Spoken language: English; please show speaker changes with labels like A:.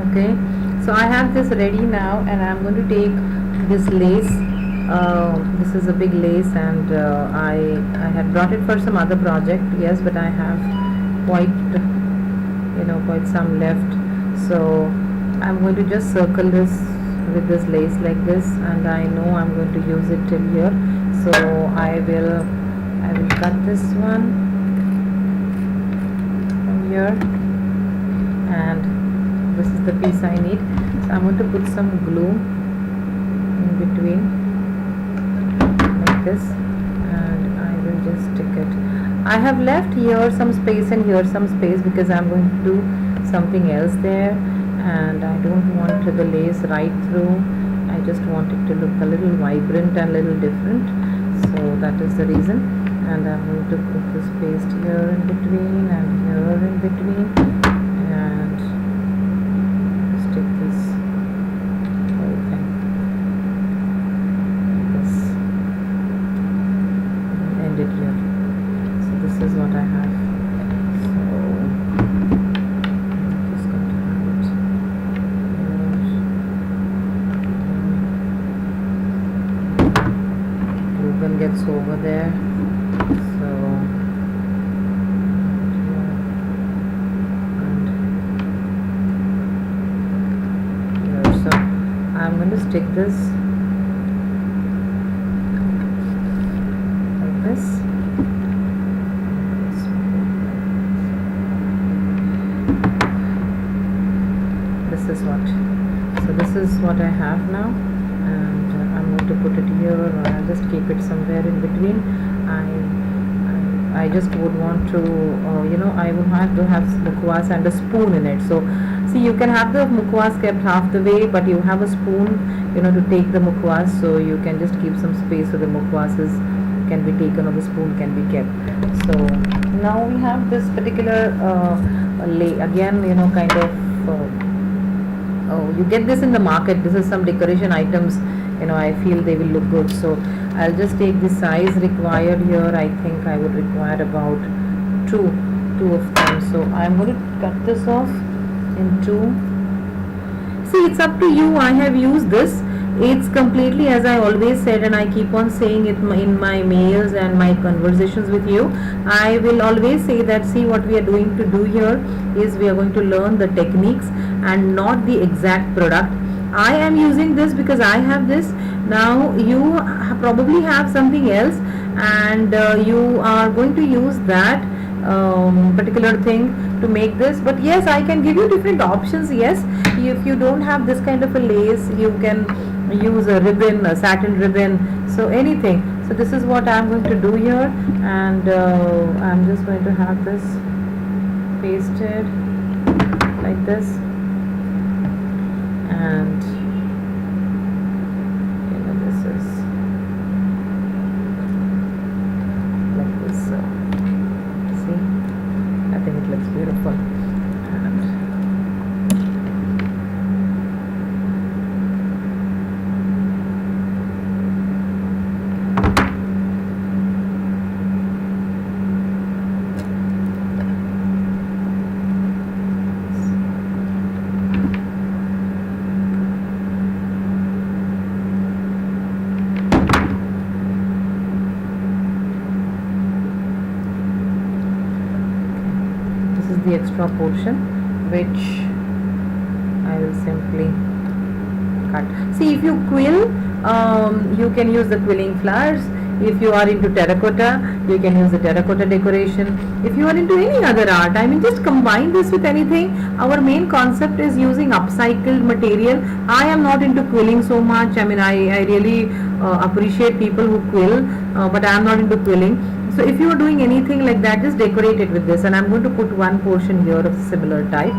A: Okay, so I have this ready now, and I'm going to take this lace. This is a big lace, and I had brought it for some other project. Yes, but I have quite quite some left. So I'm going to just circle this with this lace like this, and I know I'm going to use it till here. So I will cut this one from here, and this is the piece I need. So I'm going to put some glue in between like this, and I will just stick it. I have left here some space and here some space because I'm going to do something else there, and I don't want the lace right through. I just want it to look a little vibrant and a little different, so that is the reason. And I'm going to put this paste here in between and here in between, and stick this whole thing like this and end it here. So this is what I have. So I'm just going to have it here. Glue gun gets over there. So I'm going to stick this like this. This is what I have now, and I'm going to put it here, or I'll just keep it somewhere in between. I just would want to I would have to have mukwas and a spoon in it. So see, you can have the mukwas kept half the way, but you have a spoon to take the mukwas, so you can just keep some space so the mukwas can be taken or the spoon can be kept. So now we have this particular again kind of you get this in the market. This is some decoration items. I feel they will look good, so I'll just take the size required here. I think I would require about two of them, so I'm going to cut this off in two. See, it's up to you. I have used this. It's completely, as I always said, and I keep on saying it in my mails and my conversations with you, I will always say that, see, what we are going to do here is we are going to learn the techniques and not the exact product. I am using this because I have this. Now you probably have something else, and you are going to use that particular thing to make this. But yes, I can give you different options. Yes, if you don't have this kind of a lace, you can use a ribbon, a satin ribbon, so anything. So this is what I'm going to do here, and I'm just going to have this pasted like this, and this is like this. So see, I think it looks beautiful. And the extra portion which I will simply cut. See, if you quill, you can use the quilling flowers. If you are into terracotta, you can use the terracotta decoration. If you are into any other art, I mean, just combine this with anything. Our main concept is using upcycled material. I am not into quilling so much. I mean, I really appreciate people who quill, but I am not into quilling. So if you are doing anything like that, just decorate it with this, and I'm going to put one portion here of similar type.